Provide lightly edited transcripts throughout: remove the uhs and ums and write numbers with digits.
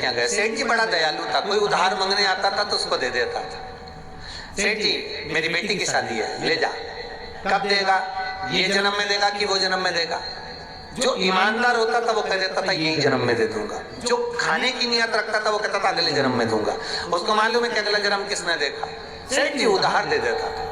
यहाँ गए। सेठ जी बड़ा दयालु था, कोई उधार मांगने आता था तो उसको दे देता था। सेठ जी मेरी बेटी की शादी है, ले जा। कब देगा? ये जन्म में देगा कि वो जन्म में देगा? जो ईमानदार होता था वो कह देता था यही जन्म में दे दूंगा। जो खाने की नियत रखता था वो कहता था अगले जन्म में दूंगा। उसको मालूम है कि अगला जन्म किसने देखा। सेठ जी उधार दे देता था।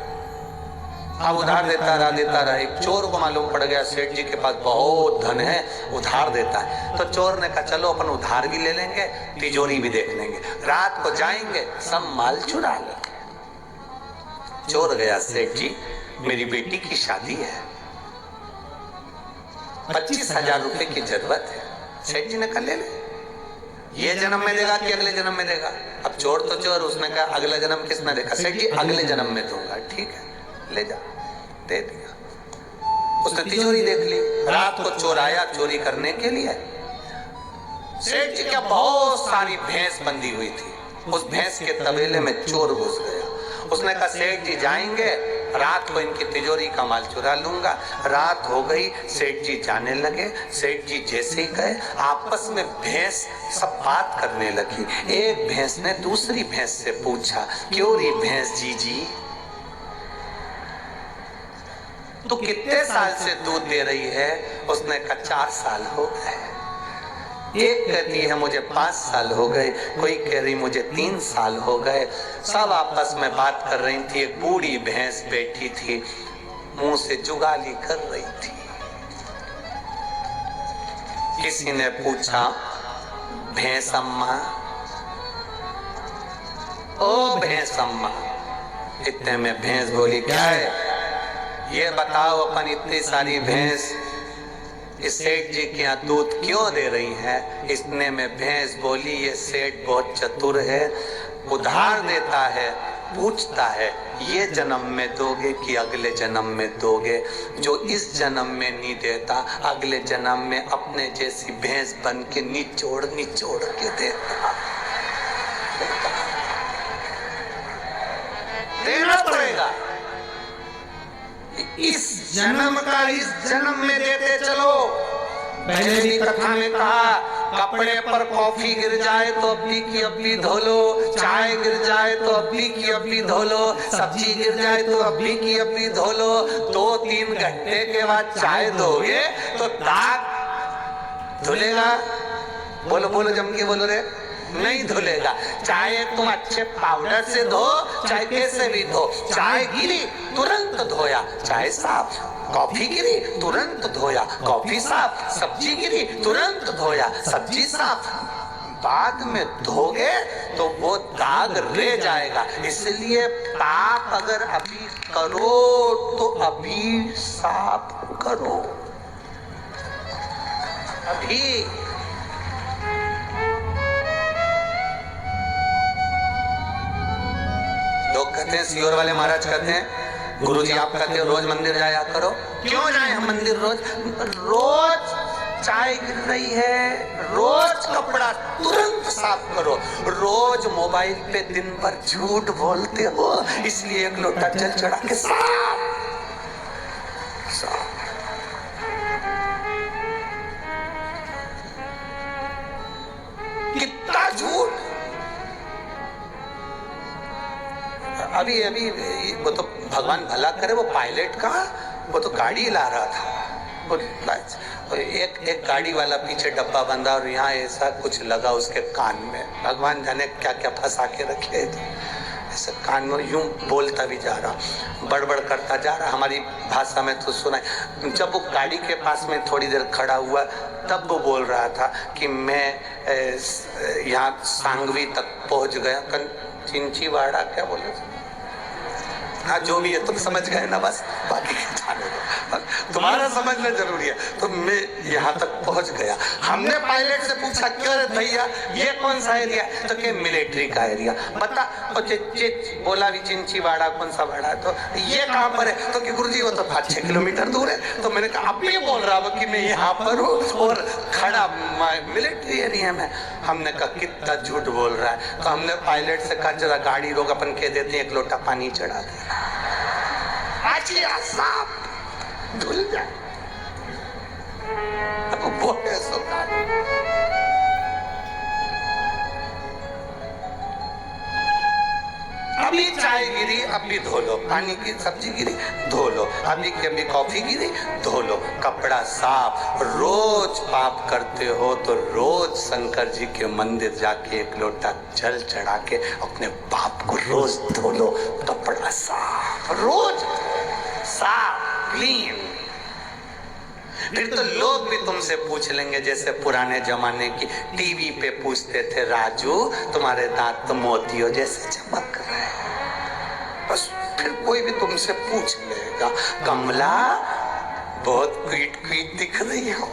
अब उधार देता रहा। एक चोर को मालूम पड़ गया सेठ जी के पास बहुत धन है, उधार देता है। तो चोर ने कहा चलो अपन उधार भी ले लेंगे, तिजोरी भी देख लेंगे, रात को जाएंगे सब माल चुरा लेंगे। चोर गया, सेठ जी मेरी बेटी की शादी है, 25,000 रुपए की जरूरत है। सेठ जी ने कहा ले ले। ये जन्म में देगा कि अगले जन्म में देगा? अब चोर तो चोर, उसने कहा अगला जन्म किसने देखा? सेठ जी अगले जन्म में दूंगा। ठीक है ले जा, दे दिया। उसने तिजोरी देख ली। रात को चोर आया चोरी करने के लिए। सेठ जी क्या बहुत सारी भैंस बंधी हुई थी, उस भैंस के तबेले में चोर घुस गया। उसने कहा सेठ जी जाएंगे, रात को इनकी तिजोरी का माल चुरा लूंगा। रात हो गई, सेठ जी जाने लगे। सेठ जी जैसे ही गए आपस में भैंस सब बात करने लगी। एक भैंस ने दूसरी भैंस से पूछा क्यों री भैंस जी तो कितने साल से दूध दे रही है? उसने कहा 4 साल हो गए। एक कहती है मुझे 5 साल हो गए, कोई कह रही मुझे 3 साल हो गए। सब आपस में बात कर रही थी। एक बूढ़ी भैंस बैठी थी, मुंह से जुगाली कर रही थी। किसी ने पूछा भैंस अम्मा, ओ भैंस अम्मा। इतने में भैंस बोली क्या है ये बताओ, अपन इतनी सारी भैंस इस सेठ जी के यहाँ दूध क्यों दे रही है? इतने में भैंस बोली ये सेठ बहुत चतुर है, उधार देता है, पूछता है ये जन्म में दोगे कि अगले जन्म में दोगे। जो इस जन्म में नहीं देता अगले जन्म में अपने जैसी भैंस बन के निचोड़ के देता। देना पड़ेगा। इस जन्म का इस जन्म में देते चलो। पहले भी कथा में कहा कपड़े पर कॉफी गिर जाए तो अभी की अभी धो लो, चाय गिर जाए तो अभी की अभी धो लो, सब्जी गिर जाए तो अभी की अभी धो लो। 2-3 घंटे के बाद चाय दोगे तो दाग धुलेगा? बोलो बोलो जम के बोलो रे, नहीं धुलेगा। चाहे तुम अच्छे पाउडर से धो, चाहे कैसे भी धो, चाय गिरी तुरंत धोया, चाय साफ। कॉफी गिरी तुरंत धोया, कॉफी साफ। सब्जी गिरी तुरंत धोया, सब्जी साफ। बाद में धोगे तो वो दाग रह जाएगा। इसलिए पाप अगर अभी करो तो अभी साफ करो। अभी लोग कहते हैं, सियोर वाले महाराज कहते हैं गुरुजी आप कहते हो रोज मंदिर जाया करो। क्यों जाए हम मंदिर रोज? रोज चाय गिर रही है, रोज कपड़ा तुरंत साफ करो। रोज मोबाइल पे दिन भर झूठ बोलते हो, इसलिए एक लोटा जल चढ़ा के साफ। कितना झूठ। अभी वो तो भगवान भला करे, वो पायलट का वो तो गाड़ी ला रहा था, वो एक गाड़ी वाला पीछे डब्बा बंधा और यहाँ ऐसा कुछ लगा उसके कान में। भगवान जाने क्या क्या फंसा के रखे थे। ऐसे कान में यूं बोलता भी जा रहा, बड़बड़ करता जा रहा। हमारी भाषा में तो सुना। जब वो गाड़ी के पास में थोड़ी देर खड़ा हुआ तब वो बोल रहा था कि मैं यहाँ सांगवी तक पहुंच गया। चिंचीवाड़ा क्या बोले? हाँ जो भी है तुम समझ गए ना, बस बाकी जाने दो, तुम्हारा समझना जरूरी है। तो मैं यहाँ तक पहुँच गया। हमने पायलट से पूछा क्यों रे भैया ये कौन सा एरिया? तो क्या मिलिट्री का एरिया। बता बोला भी चिंचीवाड़ा कौन सा वाड़ा? तो ये कहाँ पर है? तो कि गुरुजी वो तो 5-6 किलोमीटर दूर है। तो मैंने कहा अब भी बोल रहा हूँ कि मैं यहाँ पर हूँ और खड़ा मिलिट्री एरिया में। हमने कहा कितना झूठ बोल रहा है। तो हमने पायलट से कहा जरा गाड़ी रोक, अपन कह देते हैं 1 लोटा पानी चढ़ा दे, साफ धुल जाए। अभी चाय गिरी अभी धो लो, पानी की सब्जी गिरी धो लो, अभी की अभी कॉफी गिरी धो लो, कपड़ा साफ। रोज पाप करते हो तो रोज शंकर जी के मंदिर जाके एक लोटा जल चढ़ा के अपने पाप को रोज धो लो, कपड़ा साफ, रोज साफ, क्लीन। फिर तो लोग भी तुमसे पूछ लेंगे, जैसे पुराने जमाने की टीवी पे पूछते थे, राजू तुम्हारे दांत तो मोतियों जैसे चमक रहे हैं। बस फिर कोई भी तुमसे पूछ लेगा, कमला बहुत क्वीट क्वीट दिख रही हो,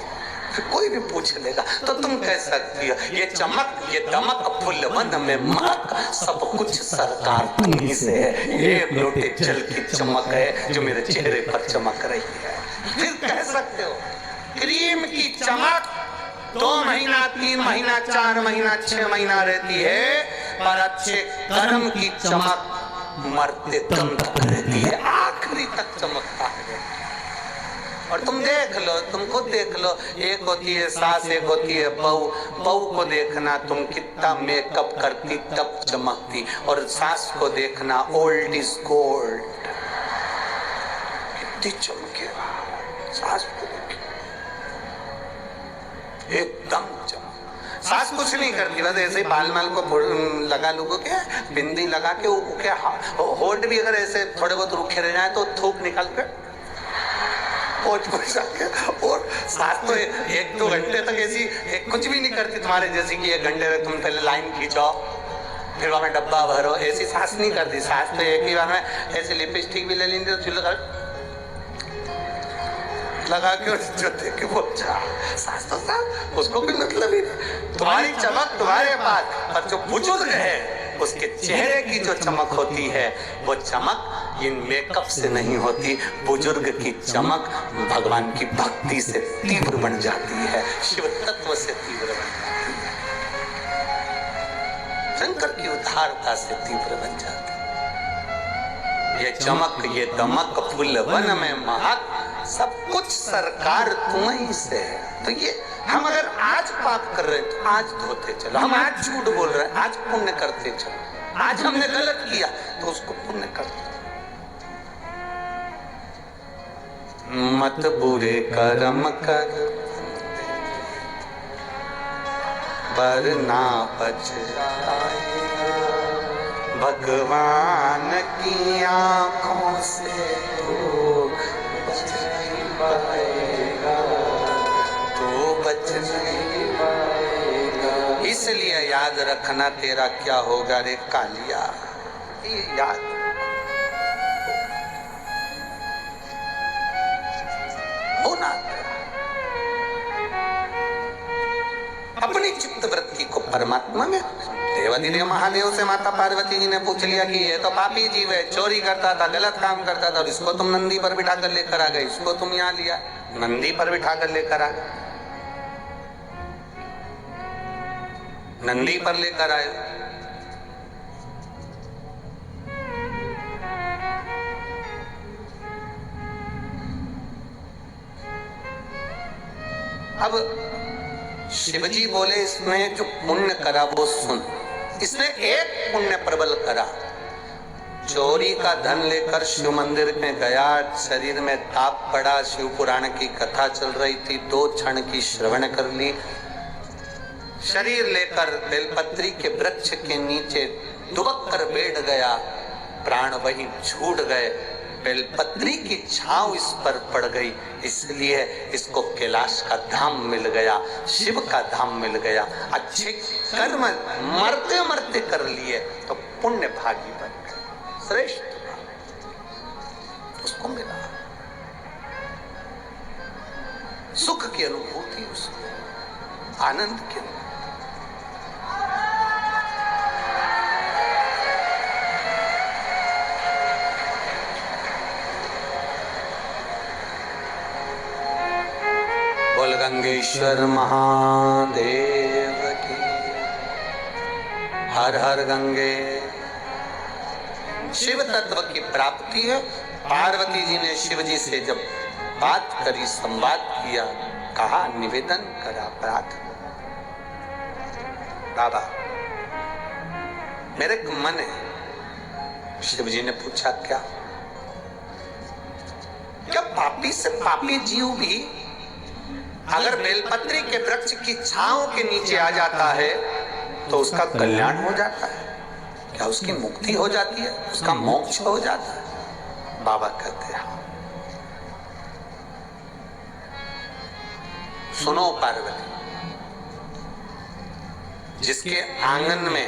फिर कोई भी पूछ लेगा तो तुम कह सकती हो, ये चमक ये दमक फुलवन में महक सब कुछ सरकार तुम्हीं से है, एक लोटे जल की चमक है जो मेरे चेहरे पर चमक रही है। फिर कह सकते हो, क्रीम की चमक 2 महीना 3 महीना 4 महीना 6 महीना रहती है, पर अच्छे कर्म की चमक मरते दम तक रहती है, आखिरी तक चमकता है। और तुम देख लो, तुमको देख लो, एक होती है सास, एक होती है बहू। बहू को देखना तुम कितना मेकअप करती तब चमकती, और सास को देखना ओल्ड इज गोल्ड, कितनी चमकेगा सास को देखे, एकदम चमक। सास कुछ नहीं करती, बस ऐसे ही बाल माल को लगा लोगों के बिंदी लगा के क्या होठ भी अगर ऐसे थोड़े बहुत रुखे रह जाए तो थूक निकाल कर होठ पर जाके। और सास तो 1-2 घंटे तक ऐसी कुछ भी नहीं करती तुम्हारे जैसी कि 1 घंटे तक तुम पहले लाइन खींचो फिर वहां डब्बा भरो, ऐसी सास नहीं करती। सास तो एक ही बार में ऐसे लिपस्टिक भी ले लेंगे तो लगा के जो देखे वो सास तो सास, उसको भी मतलब ही नहीं। तुम्हारी चमक तुम्हारे पास, पर जो बुजुर्ग है उसके चेहरे की जो चमक होती है वो चमक इन मेकअप से नहीं होती। बुजुर्ग की चमक भगवान की भक्ति से तीव्र बन जाती है, शिव तत्व से तीव्र बन जाती है, शंकर की उदारता से तीव्र बन जाती है। ये चमक ये दमक फुलवन में महक सब कुछ सरकार तुम्हीं से है। तो ये हम अगर आज पाप कर रहे हैं तो आज धोते चलो, हम आज झूठ बोल रहे हैं आज पुण्य करते चलो, आज हमने गलत किया तो उसको पुण्य करते। मत बुरे कर्म कर वरना पछताए, भगवान की आंखों से तो बच नहीं पाएगा, तो बच नहीं पाएगा। इसलिए याद रखना तेरा क्या होगा रे कालिया, ये याद होना। अपनी चित्त वृत्ति को परमात्मा में। देवादिदेव महादेव से माता पार्वती जी ने पूछ लिया कि ये तो पापी जीव है, चोरी करता था, गलत काम करता था, और इसको तुम नंदी पर बिठा कर लेकर आ गए, इसको तुम यहाँ लिया, नंदी पर बिठा कर लेकर आ गए, नंदी पर लेकर आए। अब शिवजी बोले इसने जो पुण्य करा वो सुन। इसने एक पुण्य प्रबल करा, चोरी का धन लेकर शिव मंदिर में गया, शरीर में ताप पड़ा, शिव पुराण की कथा चल रही थी, 2 क्षण की श्रवण कर ली, शरीर लेकर बेलपत्री के वृक्ष के नीचे दुबक कर बैठ गया, प्राण वहीं छूट गए, बेलपत्री की छांव इस पर पड़ गई, इसलिए इसको कैलाश का धाम मिल गया, शिव का धाम मिल गया। अच्छे कर्म मरते मरते कर लिए तो पुण्य भागी बन गए, श्रेष्ठ उसको मिला, सुख की अनुभूति, उसको आनंद की अनुभूति। बोल गंगेश्वर महादेव की, हर हर गंगे। शिव तत्व की प्राप्ति है। पार्वती जी ने शिव जी से जब बात करी, संवाद किया, कहा, निवेदन करा, प्रार्थना, बाबा मेरे मन है शिव जी ने पूछा क्या? क्या पापी से पापी जीव भी अगर बेलपत्री के वृक्ष की छांव के नीचे आ जाता है तो उसका कल्याण हो जाता है? क्या उसकी मुक्ति हो जाती है, उसका मोक्ष हो जाता है? बाबा कहते हैं सुनो पार्वती, जिसके आंगन में,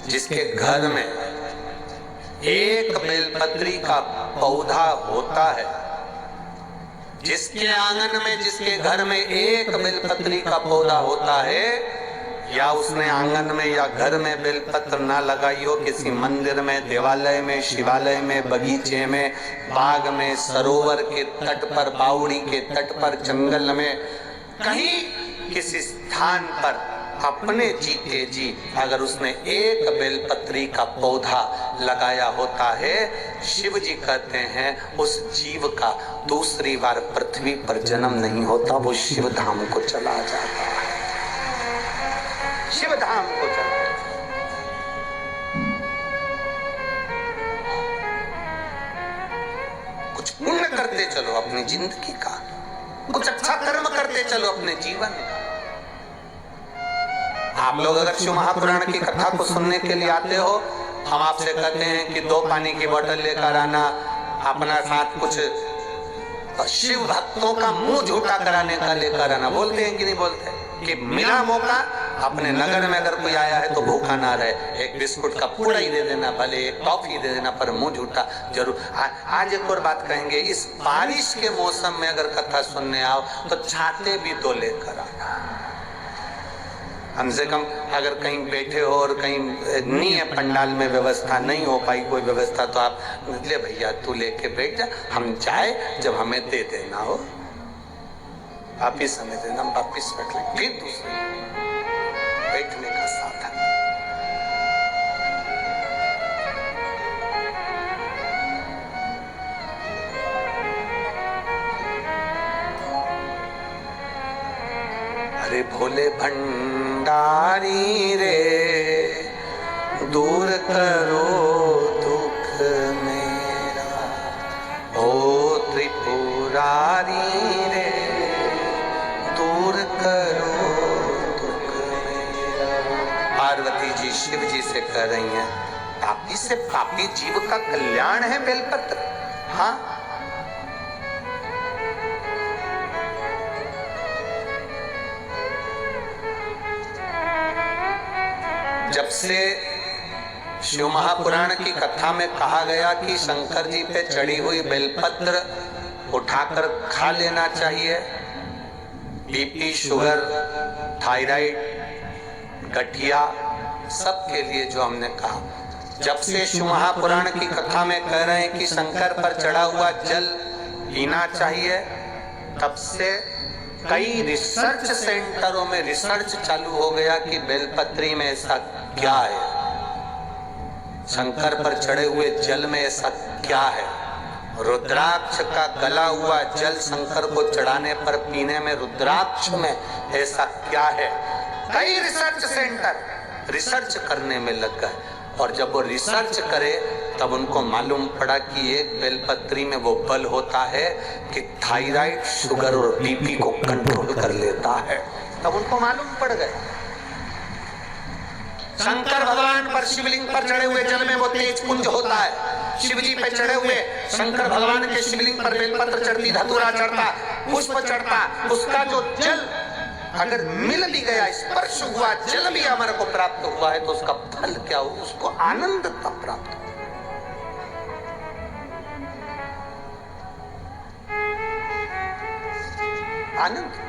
जिसके घर में एक बेलपत्री का पौधा होता है, जिसके आंगन में, जिसके घर में एक बेलपत्री का पौधा होता है, या उसने आंगन में या घर में बेलपत्र ना लगाई हो, किसी मंदिर में, देवालय में, शिवालय में, बगीचे में, बाग में, सरोवर के तट पर, बावड़ी के तट पर, जंगल में, कहीं किसी स्थान पर अपने जीते जी अगर उसने एक बेलपत्री का पौधा लगाया होता है, शिव जी कहते हैं उस जीव का दूसरी बार पृथ्वी पर जन्म नहीं होता, वो शिव धाम को चला जाता है, शिव धाम को चला। कुछ पुण्य करते चलो अपनी जिंदगी का, कुछ अच्छा कर्म करते चलो अपने जीवन का। आप लोग अगर शिव महापुराण की कथा को सुनने के लिए आते हो, हम आपसे कहते हैं कि 2 पानी की बोतल लेकर आना, अपना साथ कुछ शिव भक्तों का मुंह झूठा कराने का लेकर आना। बोलते हैं कि नहीं बोलते? कि मिला मौका, अपने नगर में अगर कोई आया है तो भूखा ना रहे, एक बिस्कुट का पुड़ा ही दे देना, भले एक टॉफी दे देना, पर मुंह झूठा जरूर। आज एक और बात कहेंगे, इस बारिश के मौसम में अगर कथा सुनने आओ तो छाते भी 2 लेकर आना। कम से कम अगर कहीं बैठे हो और कहीं नहीं है पंडाल में व्यवस्था, नहीं हो पाई कोई व्यवस्था, तो आप ले भैया तू लेके बैठ जा, हम जाए जब हमें दे देना हो, वापिस हमें देना, हम वापिस रख लेंगे। फिर दूसरे बैठने का साधन। अरे भोले भंडारी रे, दूर करो दुख मेरा, ओ त्रिपुरारी रे, दूर करो दुख मेरा। पार्वती जी शिव जी से कह रही हैं, पापी से पापी जीव का कल्याण है बेलपत्र। हाँ, जब से शिव महापुराण की कथा में कहा गया कि शंकर जी पे चढ़ी हुई बेलपत्र उठाकर खा लेना चाहिए, बीपी, शुगर, थायराइड, गठिया, सबके लिए जो हमने कहा, जब से शिव महापुराण की कथा में कह रहे हैं कि शंकर पर चढ़ा हुआ जल पीना चाहिए, तब से कई रिसर्च सेंटरों में रिसर्च चालू हो गया कि बेलपत्री में ऐसा क्या है, शंकर पर चढ़े हुए जल में ऐसा क्या है, रुद्राक्ष का गला हुआ जल शंकर को चढ़ाने पर पीने में रुद्राक्ष में ऐसा क्या है। कई रिसर्च सेंटर रिसर्च करने में लग गए, और जब वो रिसर्च करे तब उनको मालूम पड़ा कि एक बेलपत्री में वो बल होता है कि थायराइड, शुगर और बीपी को कंट्रोल कर लेता है। तब उनको मालूम पड़ गया। शंकर भगवान पर शिवलिंग पर चढ़े हुए जल में वो तेज पुंज होता है। शिव जी पे चढ़े हुए शंकर भगवान के शिवलिंग पर बेलपत्र चढ़ती, धतूरा चढ़ता, पुष्प चढ़ता, उसका जो जल अगर मिल भी गया, स्पर्श हुआ, जल भी हमारे को प्राप्त हुआ है, तो उसका फल क्या हो, उसको आनंद तब प्राप्त हो। आनंद।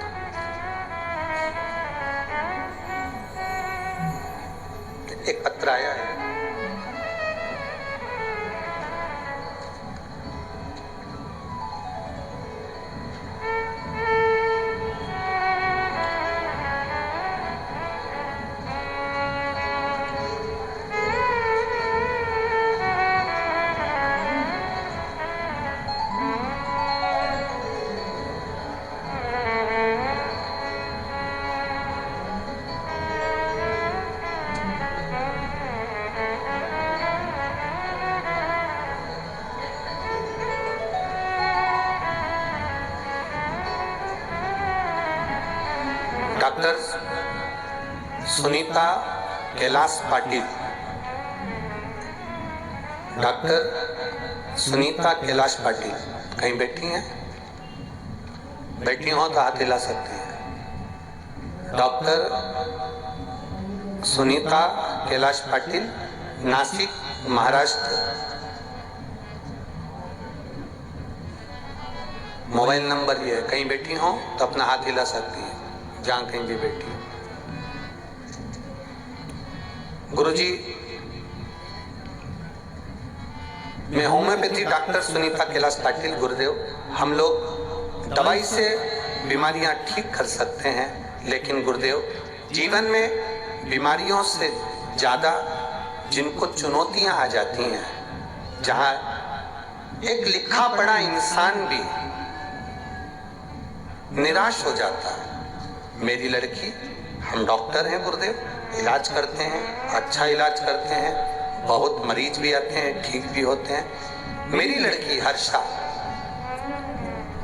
एक पत्र आया है, डॉक्टर सुनीता कैलाश पाटिल। डॉक्टर सुनीता कैलाश पाटिल कहीं बैठी हैं? बैठी हो तो हाथ हिला सकती हैं। Doctor Sunita Kailash Patil, Nashik, Maharashtra. Mobile number ये है, कहीं बैठी हो तो अपना हाथ हिला सकती है जहां कहीं भी बैठी हो। गुरुजी, मैं होम्योपैथी डॉक्टर सुनीता कैलाश पाटिल, गुरुदेव। हम लोग दवाई से बीमारियां ठीक कर सकते हैं, लेकिन गुरुदेव जीवन में बीमारियों से ज्यादा जिनको चुनौतियां आ जाती हैं, जहां एक लिखा पढ़ा इंसान भी निराश हो जाता है। मेरी लड़की, हम डॉक्टर हैं गुरुदेव, इलाज करते हैं, अच्छा इलाज करते हैं, बहुत मरीज भी आते हैं, ठीक भी होते हैं। मेरी लड़की हर्षा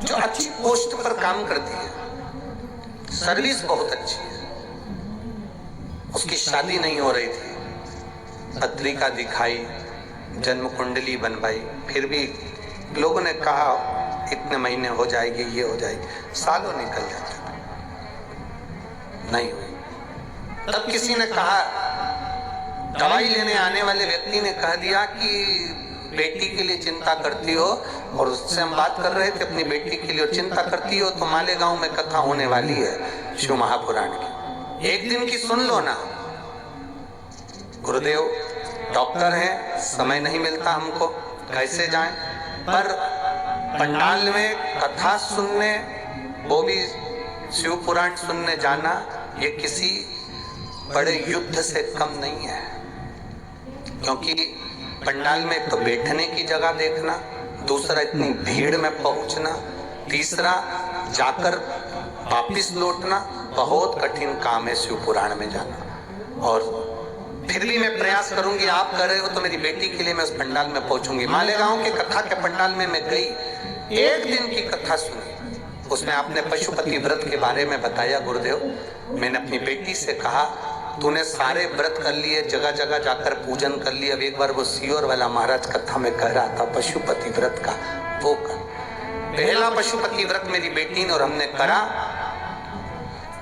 जो अच्छी पोस्ट पर काम करती है, सर्विस बहुत अच्छी है, उसकी शादी नहीं हो रही थी, पत्रिका दिखाई, जन्म कुंडली बनवाई, फिर भी लोगों ने कहा इतने महीने हो जाएगी, ये हो जाएगी, सालों निकल जाते, नहीं हुई। तब किसी ने कहा, दवाई लेने आने वाले व्यक्ति ने कह दिया कि बेटी के लिए चिंता करती हो, और उससे हम बात कर रहे थे अपनी बेटी के लिए, और चिंता करती हो तो मालेगांव में कथा होने वाली है शिव महापुराण की, एक दिन की सुन लो ना। गुरुदेव डॉक्टर हैं, समय नहीं मिलता हमको, कैसे जाएं? पर पंडाल में कथा सुनने, वो भी शिव पुराण सुनने जाना, ये किसी बड़े युद्ध से कम नहीं है। क्योंकि पंडाल में तो बैठने की जगह देखना, दूसरा इतनी भीड़ में पहुंचना, तीसरा जाकर वापिस लौटना, बहुत कठिन काम है शिव पुराण में जाना। और फिर भी मैं प्रयास करूंगी, आप कर रहे हो तो मेरी बेटी के लिए मैं उस पंडाल में पहुंचूंगी। मालेगांव के कथा के पंडाल में मैं गई, एक दिन की कथा सुनी, उसमें आपने पशुपति व्रत के बारे में बताया गुरुदेव। मैंने अपनी बेटी से कहा, तूने सारे व्रत कर लिए, जगह जगह जाकर पूजन कर लिया, अब एक बार वो सीहोर वाला महाराज कथा में कह रहा था पशुपति व्रत का, वो कर। पहला पशुपति व्रत मेरी बेटी ने और हमने करा,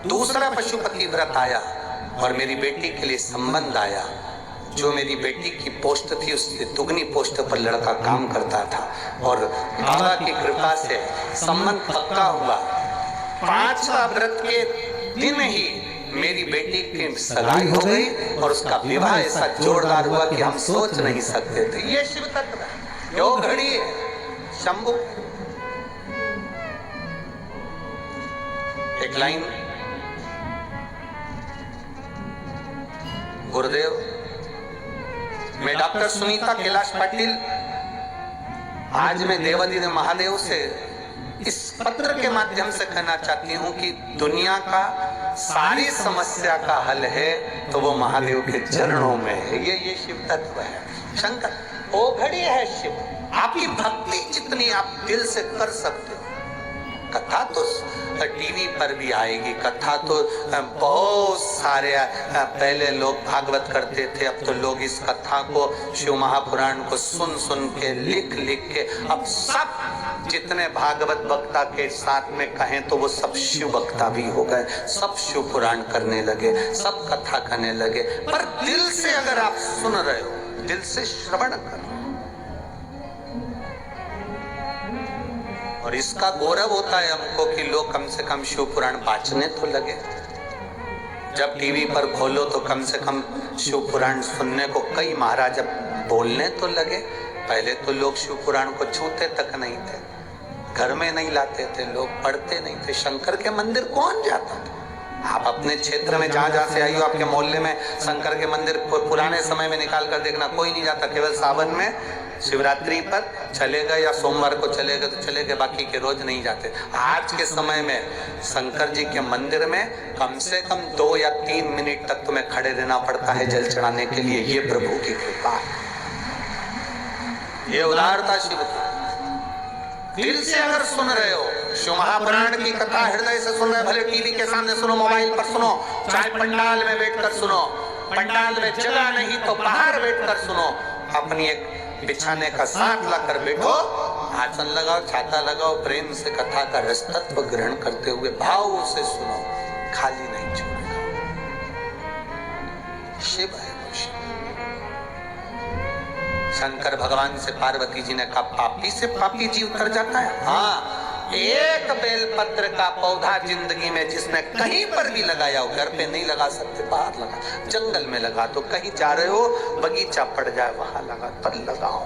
दूसरा पशुपति व्रत आया और मेरी बेटी के लिए संबंध आया। जो मेरी बेटी की पोस्ट थी उससे दुगनी पोस्ट पर लड़का काम करता था, और बाबा की कृपा से संबंध पक्का हुआ। पांचवा व्रत के दिन ही मेरी बेटी की सगाई हो गई और उसका विवाह ऐसा जोरदार हुआ कि हम सोच नहीं सकते थे। ये शिव तत्व है, जो घड़ी है शंभु। एक लाइन गुरुदेव, मैं डॉक्टर सुनीता कैलाश पाटिल, आज मैं देवादिदेव महादेव से इस पत्र के माध्यम से कहना चाहती हूँ कि दुनिया का सारी समस्या का हल है तो वो महादेव के चरणों में है। ये शिव तत्व है। शंकर वो घड़ी है शिव। आपकी भक्ति जितनी आप दिल से कर सकते हो, कथा तो टीवी पर भी आएगी, कथा तो बहुत सारे पहले लोग भागवत करते थे, अब तो लोग इस कथा को, शिव महापुराण को सुन सुन के, लिख लिख के, अब सब जितने भागवत वक्ता के साथ में कहें तो वो सब शिव वक्ता भी हो गए, सब शिव पुराण करने लगे, सब कथा करने लगे। पर दिल से अगर आप सुन रहे हो, दिल से श्रवण करो, और इसका गौरव होता है हमको कि लोग कम से कम शिव पुराण बांचने तो लगे। जब टीवी पर खोलो तो कम से कम शिव पुराण सुनने को कई महाराज अब बोलने तो लगे। पहले तो लोग शिव पुराण को छूते तक नहीं थे, घर में नहीं लाते थे, लोग पढ़ते नहीं थे। शंकर के मंदिर कौन जाता था? आप अपने क्षेत्र में जहां जहां से आई हो, आपके मोहल्ले में शंकर के मंदिर पुराने समय में निकाल कर देखना, कोई नहीं जाता। केवल सावन में, शिवरात्रि पर चले गए या सोमवार को चले गए तो चले गए, बाकी के रोज नहीं जाते। आज के समय में शंकर जी के मंदिर में कम से कम 2 या 3 मिनट तक तुम्हें खड़े रहना पड़ता है जल चढ़ाने के लिए। ये प्रभु की कृपा है, ये उदारता शिव की। दिल से अगर सुन रहे हो शिव महापुराण की कथा हृदय से सुन रहे, भले टीवी के सामने सुनो, मोबाइल पर सुनो, चाहे पंडाल में बैठकर सुनो, पंडाल में जगह नहीं तो बाहर बैठकर सुनो, अपनी एक बिछाने का साथ लाकर बैठो, आसन लगाओ, छाता लगाओ, प्रेम से कथा का रस तत्व ग्रहण करते हुए भाव से सुनो, खाली नहीं छोड़ेगा। शिव है वो शिव। शंकर भगवान से पार्वती जी ने कहा, पापी से पापी जी उतर जाता है? हाँ, एक बेलपत्र का पौधा जिंदगी में जिसने कहीं पर भी लगाया हो, घर पे नहीं लगा सकते, बाहर लगा, जंगल में लगा दो, कहीं जा रहे हो बगीचा पड़ जाए वहां लगा, पर लगाओ।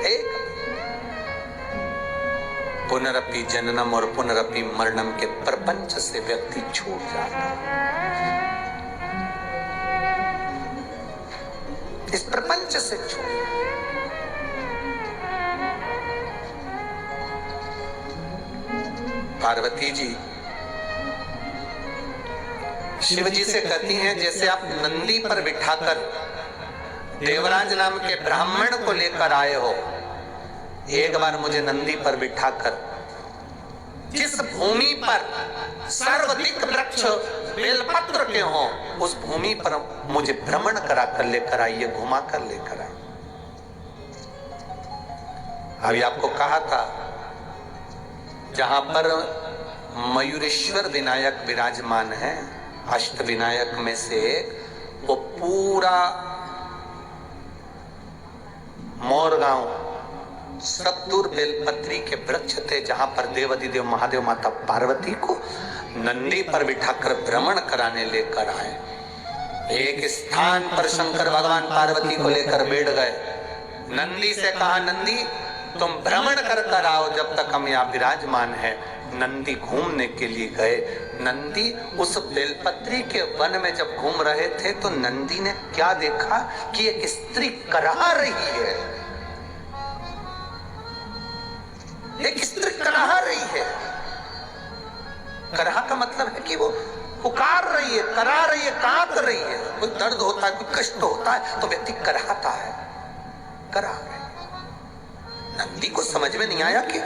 एक पुनरपि जननम और पुनरपि मरणम के प्रपंच से व्यक्ति छूट जाता है। इस प्रपंच से छूट। पार्वती जी शिव जी से कहती हैं, जैसे आप नंदी पर बिठाकर देवराज नाम के ब्राह्मण को लेकर आए हो, एक बार मुझे नंदी पर बिठाकर जिस भूमि पर सर्वाधिक वृक्ष बेलपत्र के हो, उस भूमि पर मुझे भ्रमण करा कर लेकर आइए, घुमा कर लेकर आइए। अभी आपको कहा था, जहां पर मयूरेश्वर विनायक विराजमान है, अष्ट विनायक में से एक, वो पूरा मोरगांव सत्तूर बेलपत्री के वृक्ष थे, जहां पर देवाधिदेव महादेव माता पार्वती को नंदी पर बिठाकर भ्रमण कराने लेकर आए। एक स्थान पर शंकर भगवान पार्वती को लेकर बैठ गए, नंदी से कहा, नंदी तुम भ्रमण कर कर आओ जब तक हम यहाँ विराजमान है। नंदी घूमने के लिए गए। नंदी उस बेलपत्री के वन में जब घूम रहे थे तो नंदी ने क्या देखा कि एक स्त्री कराह रही है, एक स्त्री कराह रही है। कराह का मतलब है कि वो पुकार रही है, करा रही है, कांप रही है। कोई दर्द होता है, कोई कष्ट होता है तो व्यक्ति कराहता है, करा रही। नंदी को समझ में नहीं आया कि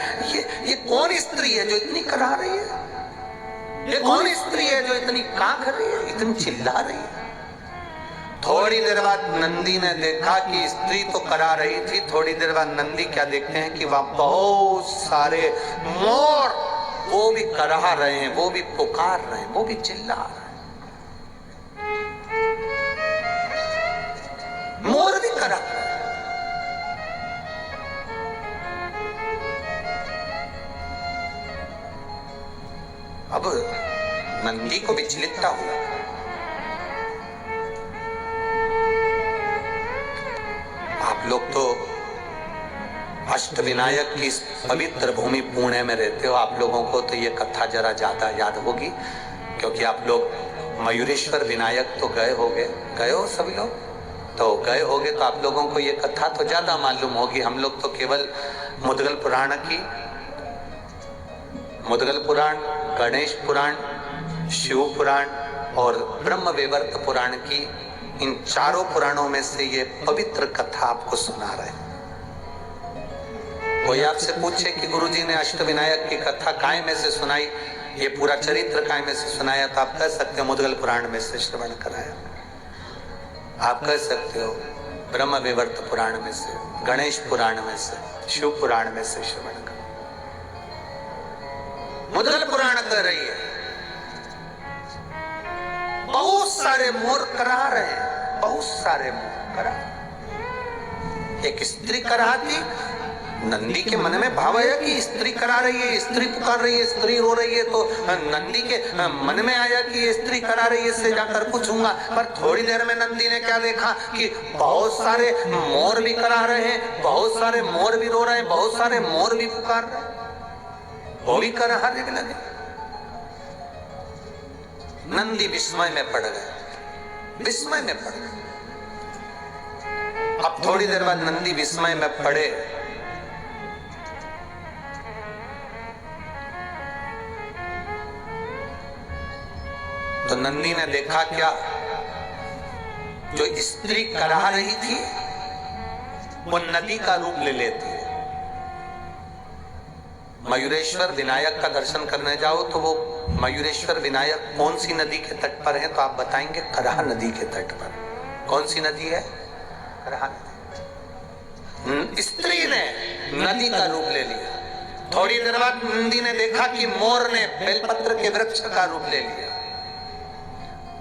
ये कौन स्त्री है जो इतनी करा रही है, ये कौन स्त्री है जो इतनी कांख रही है, इतनी चिल्ला रही है। थोड़ी देर बाद नंदी ने देखा कि स्त्री तो करा रही थी, थोड़ी देर बाद नंदी क्या देखते हैं कि वहां बहुत सारे मोर, वो भी करा रहे हैं, वो भी पुकार रहे हैं, वो भी चिल्ला रहे हैं, मोर भी करा रहे हैं। अब नंदी को विचलितता हुआ, आप लोग तो अष्ट विनायक की इस पवित्र भूमि पुणे में रहते हो, आप लोगों को तो ये कथा जरा ज्यादा याद होगी, क्योंकि आप लोग मयूरेश्वर विनायक तो गए हो सभी लोग, तो गए होगे तो आप लोगों को ये कथा तो ज्यादा मालूम होगी। हम लोग तो केवल मुद्गल पुराण, गणेश पुराण, शिव पुराण और ब्रह्म वैवर्त पुराण की, इन चारों पुराणों में से ये पवित्र कथा आपको सुना रहे हैं। कोई आपसे पूछे कि गुरुजी ने अष्टविनायक की कथा काय में से सुनाई, ये पूरा चरित्र काय में से सुनाया, तो आप कह सकते हो मुद्गल पुराण में से श्रवण कराया, आप कह सकते हो ब्रह्म वैवर्त पुराण में से, गणेश पुराण में से, शिव पुराण में से श्रवण कर। मुद्गल पुराण कह रही है बहुत सारे मोर करा रहे हैं, बहुत सारे मोर करा। एक स्त्री कराती, नंदी के मन में भाव आया कि स्त्री करा रही है, स्त्री पुकार रही है, स्त्री रो रही है, तो नंदी के मन में आया कि ये स्त्री करा रही है, इससे जाकर पूछूंगा। पर थोड़ी देर में नंदी ने क्या देखा कि बहुत सारे मोर भी करा रहे हैं, बहुत सारे मोर भी रो रहे हैं, बहुत सारे मोर भी पुकार रहे हैं, वो भी कराहने लगे। नंदी विस्मय में पड़ गए, विस्मय में पड़ गए। अब थोड़ी देर बाद नंदी विस्मय में पड़े, तो नंदी ने देखा क्या, जो स्त्री करा रही थी वो नदी का रूप ले लेती है, मयूरेश्वर विनायक का दर्शन करने जाओ तो वो मयूरेश्वर विनायक कौन सी नदी के तट पर है? तो आप बताएंगे कराह नदी के तट पर। कौन सी नदी है? कराह नदी। स्त्री ने नदी का रूप ले लिया। थोड़ी देर बाद नंदी ने देखा कि मोर ने बेलपत्र के वृक्ष का रूप ले लिया,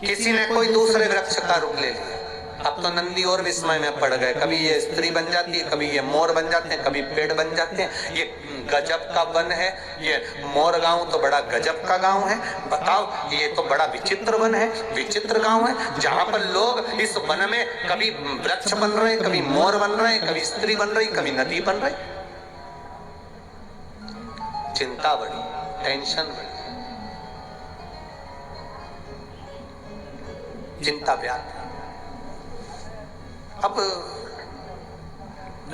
किसी ने कोई दूसरे वृक्ष का रूप ले लिया। अब तो नंदी और विस्मय में पड़ गए। कभी ये स्त्री बन जाती है, कभी ये मोर बन जाते हैं, कभी पेड़ बन जाते हैं। ये गजब का वन है, ये मोर गांव तो बड़ा गजब का गांव है। बताओ, ये तो बड़ा विचित्र वन है, विचित्र गांव है, जहां पर लोग इस वन में कभी वृक्ष बन रहे हैं, कभी मोर बन रहे हैं, कभी स्त्री बन रही, कभी नदी बन रही। चिंता बढ़ी, टेंशन बढ़ी, चिंता व्याप्त। अब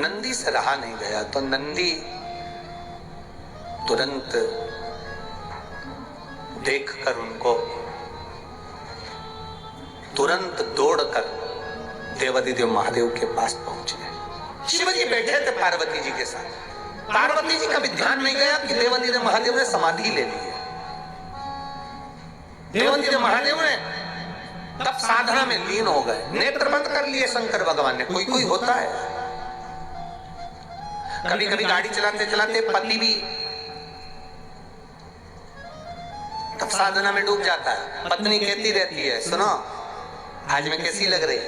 नंदी से रहा नहीं गया तो नंदी तुरंत देखकर उनको तुरंत दौड़कर देवादिदेव महादेव के पास पहुंच गए। शिव जी बैठे थे पार्वती जी के साथ। पार्वती जी का भी ध्यान नहीं गया कि देवादिदेव महादेव ने समाधि ले ली है। देवादिदेव महादेव ने तब साधना में लीन हो गए, नेत्र बंद कर लिए शंकर भगवान ने। कोई कोई होता है, कभी कभी गाड़ी चलाते चलाते पति भी तब साधना में डूब जाता है। पत्नी कहती रहती है, सुनो आज मैं कैसी लग रही,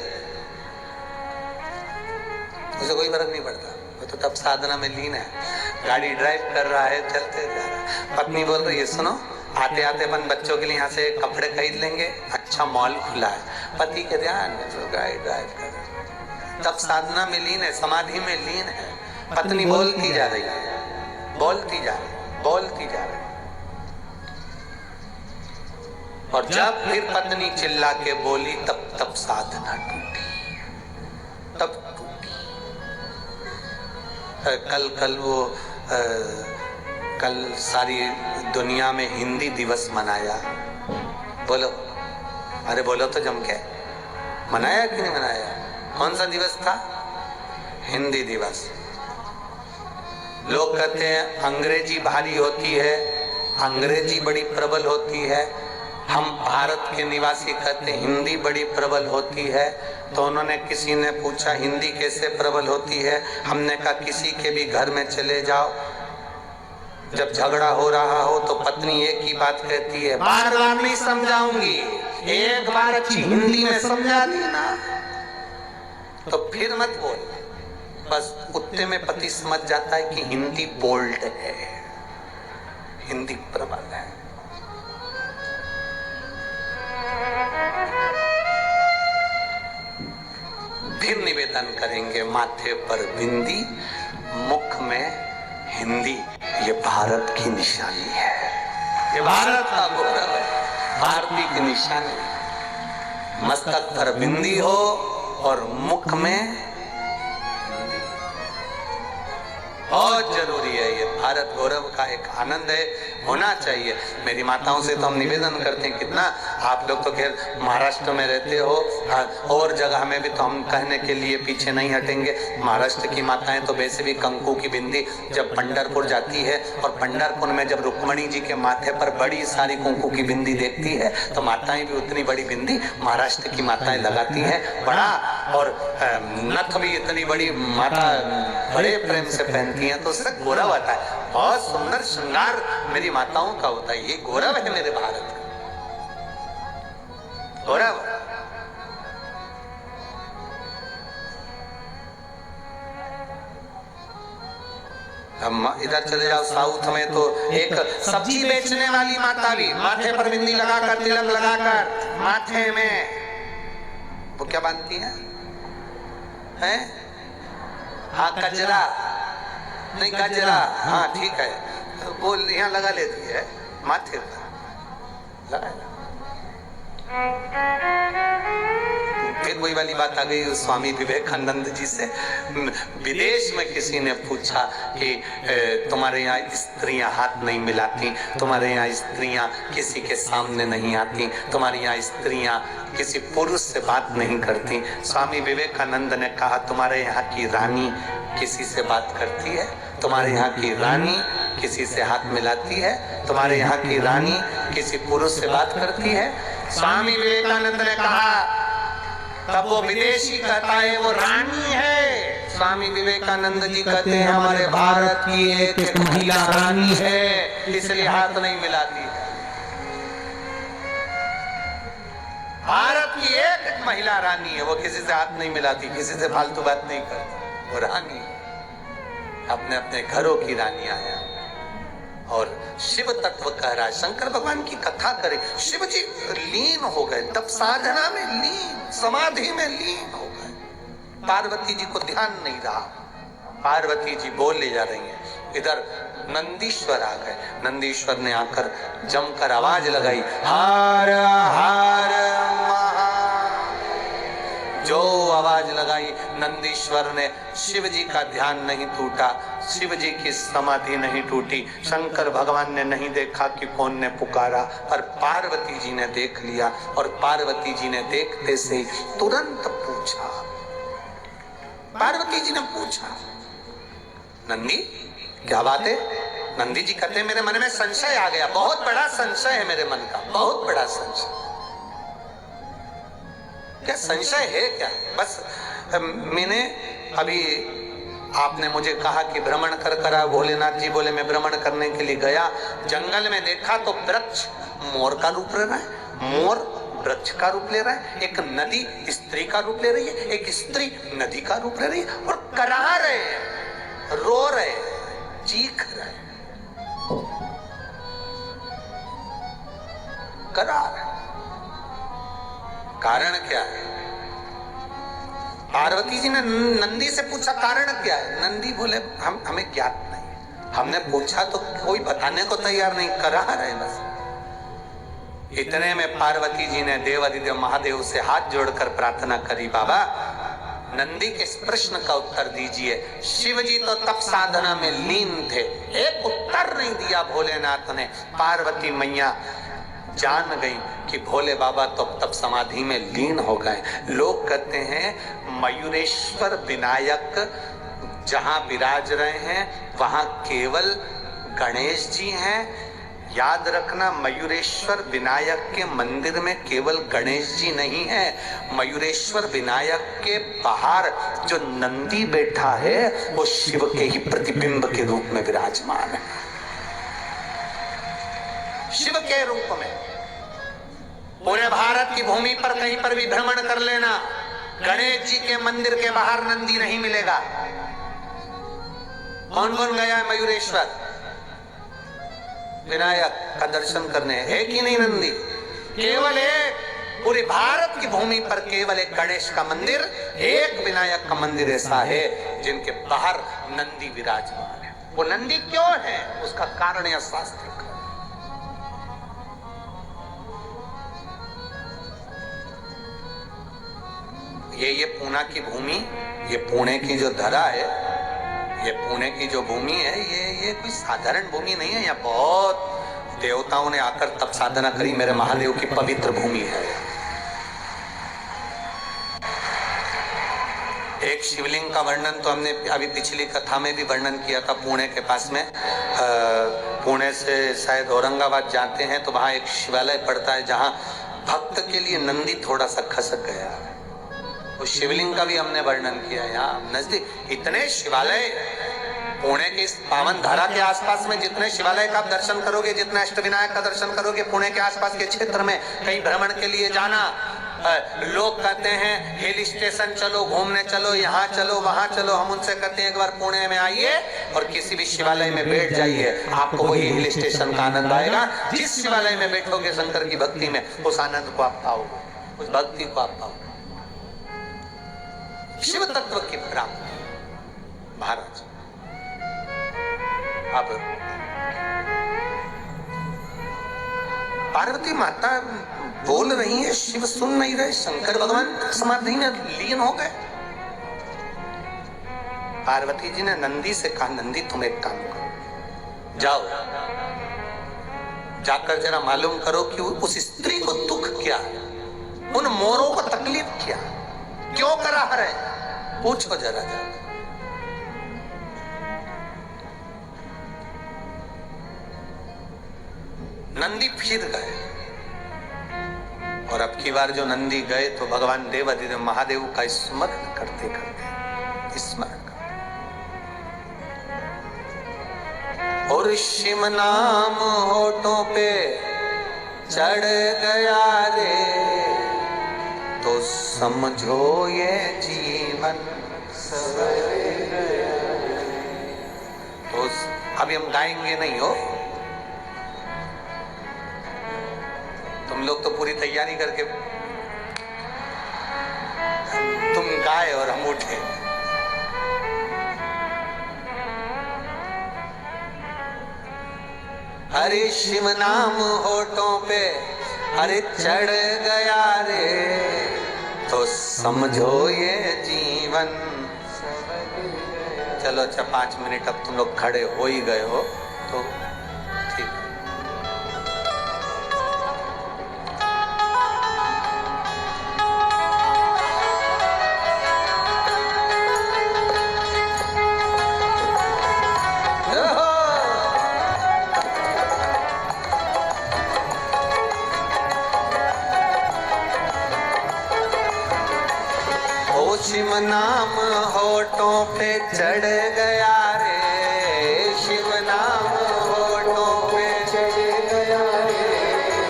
उसे कोई फर्क नहीं पड़ता, वो तो तब साधना में लीन है। गाड़ी ड्राइव कर रहा है, चलते जा रहा है, पत्नी बोल रही है, सुनो आते आते अपन बच्चों के लिए यहाँ से कपड़े खरीद लेंगे, अच्छा मॉल खुला है। पति के ध्यान में जो गाड़ी ड्राइव कर, तब साधना में लीन है, समाधि में लीन है। पत्नी बोलती जा रही है, बोलती जा रही, बोलती जा रही। और जब फिर पत्नी चिल्ला के बोली तब साधना टूटी, तब टूटी। कल वो कल सारी दुनिया में हिंदी दिवस मनाया। बोलो, अरे बोलो तो जम के, मनाया कि नहीं मनाया? कौन सा दिवस था? हिंदी दिवस। लोग कहते हैं अंग्रेजी भारी होती है, अंग्रेजी बड़ी प्रबल होती है। हम भारत के निवासी कहते हैं हिंदी बड़ी प्रबल होती है। तो उन्होंने, किसी ने पूछा हिंदी कैसे प्रबल होती है? हमने कहा किसी के भी घर में चले जाओ, जब झगड़ा हो रहा हो तो पत्नी एक ही बात कहती है, बार बार नहीं समझाऊंगी, एक बार अच्छी हिंदी में समझा दी ना तो फिर मत बोल। बस कुत्ते में पति समझ जाता है कि हिंदी बोल्ड है, हिंदी प्रबल है। फिर निवेदन करेंगे, माथे पर बिंदी, मुख में हिंदी, ये भारत की निशानी है, ये भारत का गौरव है, भारतीय की निशानी। मस्तक पर बिंदी हो और मुख में हिंदी, बहुत जरूरी है। ये भारत गौरव का एक आनंद है, होना चाहिए। मेरी माताओं से तो हम निवेदन करते हैं, कितना आप लोग तो खैर महाराष्ट्र में रहते हो, और जगह में भी तो हम कहने के लिए पीछे नहीं हटेंगे। महाराष्ट्र की माताएं तो वैसे भी कंकु की बिंदी जब पंढरपुर जाती है और पंढरपुर में जब रुक्मणी जी के माथे पर बड़ी सारी कुंकू की बिंदी देखती है तो माताएं भी उतनी बड़ी बिंदी महाराष्ट्र की माताएं लगाती हैं, बड़ा, और नथ भी इतनी बड़ी माता बड़े प्रेम से पहनती हैं, तो उससे गौरव आता है। बहुत सुंदर श्रृंगार मेरी माताओं का होता है। ये गौरव है मेरे भारत का, गौरव। हम इधर चले जाओ साउथ में तो एक सब्जी बेचने वाली माता भी माथे पर बिंदी लगाकर, तिलक लगाकर माथे में वो क्या बांधती है? हाँ, कजरा नहीं, गजरा, हाँ ठीक है, वो यहाँ लगा लेती है माथे पर, लगा। फिर वही वाली बात आ गई स्वामी विवेकानंद जी से। विदेश में किसी ने पूछा कि तुम्हारे यहाँ स्त्रियां हाथ नहीं मिलाती, तुम्हारे यहाँ स्त्रियां किसी के सामने नहीं आती, तुम्हारे यहाँ स्त्रियां किसी पुरुष से बात नहीं करती। स्वामी विवेकानंद ने कहा, तुम्हारे यहाँ की रानी किसी से बात करती है? तुम्हारे यहाँ की रानी किसी से हाथ मिलाती है, तुम्हारे यहाँ की रानी किसी पुरुष से बात करती है। स्वामी विवेकानंद ने कहा, तब वो विदेशी कहता है वो रानी है। स्वामी विवेकानंद जी कहते हैं हमारे भारत की एक एक महिला रानी है, इसलिए हाथ नहीं मिलाती है। भारत की एक एक महिला रानी है, वो किसी से हाथ नहीं मिलाती, किसी से फालतू बात नहीं करती, वो रानी अपने अपने घरों की रानियां हैं। और शिव तत्व कह रहा है, शंकर भगवान की कथा करे, शिव जी लीन हो गए, तब साधना में लीन, समाधि में लीन हो गए। पार्वती जी को ध्यान नहीं रहा, पार्वती जी बोले जा रही हैं। इधर नंदीश्वर आ गए, नंदीश्वर ने आकर जमकर आवाज लगाई, हर हर महा। जो आवाज लगाई, नंदीश्वर ने, शिव जी का ध्यान नहीं टूटा, शिव जी की समाधि नहीं टूटी। शंकर भगवान ने नहीं देखा कि कौन ने पुकारा, पर पार्वती जी ने देख लिया। और पार्वती जी ने देखते से तुरंत पूछा, पार्वती जी ने पूछा, नंदी क्या बात है? नंदी जी कहते मेरे मन में संशय आ गया, बहुत बड़ा संशय है मेरे मन का, बहुत बड़ा संशय। क्या संशय है क्या? बस मैंने अभी, आपने मुझे कहा कि भ्रमण कर कर आओ, भोलेनाथ जी बोले मैं भ्रमण करने के लिए गया, जंगल में देखा तो वृक्ष मोर का रूप ले रहा है, मोर वृक्ष का रूप ले रहा है, एक नदी स्त्री का रूप ले रही है, एक स्त्री नदी का रूप ले रही है, और करा रहे हैं, रो रहे हैं, चीख रहे हैं, करा रहे। कारण क्या है? पार्वती जी ने नंदी से पूछा कारण क्या है? नंदी बोले हमें ज्ञात नहीं, हमने पूछा तो कोई बताने को तैयार नहीं, करा रहे बस। इतने में पार्वती जी ने देवाधिदेव महादेव से हाथ जोड़कर प्रार्थना करी, बाबा नंदी के इस प्रश्न का उत्तर दीजिए। शिव जी तो तप साधना में लीन थे, एक उत्तर नहीं दिया भोलेनाथ ने। पार्वती मैया जान गई कि भोले बाबा तो तब समाधि में लीन हो गए। लोग कहते हैं मयूरेश्वर विनायक जहां विराज रहे हैं वहां केवल गणेश जी हैं। याद रखना, मयूरेश्वर विनायक के मंदिर में केवल गणेश जी नहीं है, मयूरेश्वर विनायक के बाहर जो नंदी बैठा है वो शिव के ही प्रतिबिंब के रूप में विराजमान है, शिव के रूप में। पूरे भारत की भूमि पर कहीं पर भी भ्रमण कर लेना, गणेश जी के मंदिर के बाहर नंदी नहीं मिलेगा। कौन कौन गया है मयूरेश्वर विनायक का दर्शन करने? है कि नहीं नंदी? केवल एक, पूरे भारत की भूमि पर केवल एक गणेश का मंदिर, एक विनायक का मंदिर ऐसा है जिनके बाहर नंदी विराजमान है। वो नंदी क्यों है? उसका कारण यह शास्त्र का। ये पूना की भूमि, ये पुणे की जो धरा है, ये पुणे की जो भूमि है, ये कोई साधारण भूमि नहीं है। यहाँ बहुत देवताओं ने आकर तप साधना करी, मेरे महादेव की पवित्र भूमि है। एक शिवलिंग का वर्णन तो हमने अभी पिछली कथा में भी वर्णन किया था, पुणे के पास में। पुणे से शायद औरंगाबाद जाते हैं तो वहां एक शिवालय पड़ता है जहां भक्त के लिए नंदी थोड़ा सा खसक गया। उस शिवलिंग का भी हमने वर्णन किया। यहाँ नजदीक इतने शिवालय, पुणे की पावन धारा के आसपास में जितने शिवालय का आप दर्शन करोगे, जितने अष्टविनायक का दर्शन करोगे, पुणे के आसपास के क्षेत्र में कहीं भ्रमण के लिए जाना। लोग कहते हैं हिल स्टेशन चलो, घूमने चलो, यहाँ चलो, वहां चलो। हम उनसे कहते हैं एक बार पुणे में आइए और किसी भी शिवालय में बैठ जाइए, आपको वही हिल स्टेशन का आनंद आएगा। जिस शिवालय में बैठोगे शंकर की भक्ति में, उस आनंद को आप पाओगे, उस भक्ति को आप पाओगे। शिव तत्व की प्राप्ति। महाराज अब पार्वती माता बोल रही है, शिव सुन नहीं रहे, शंकर भगवान समाधि में लीन हो गए। पार्वती जी ने नंदी से कहा, नंदी तुम एक काम करो, जाओ जाकर जरा मालूम करो कि उस स्त्री को दुख क्या, उन मोरों को तकलीफ क्या, क्यों करा रहे, पूछो जरा जाकर। नंदी फिर गए, और अब की बार जो नंदी गए तो भगवान देवाधिदेव महादेव का स्मरण करते करते स्मरण करते, और शिव नाम होठों पे चढ़ गया रे, तो समझो ये जीवन सवर गया। तो अभी हम गाएंगे नहीं हो, तुम लोग तो पूरी तैयारी करके तुम गाए और हम उठे। हरे शिव नाम होठों पे अरे चढ़ गया रे, तो समझो ये जीवन। चलो अच्छा 5 मिनट अब तुम लोग खड़े हो ही गए हो तो ठीक। शिव नाम होठों पे चढ़ गया रे, शिव नाम होठों पे चढ़ गया रे,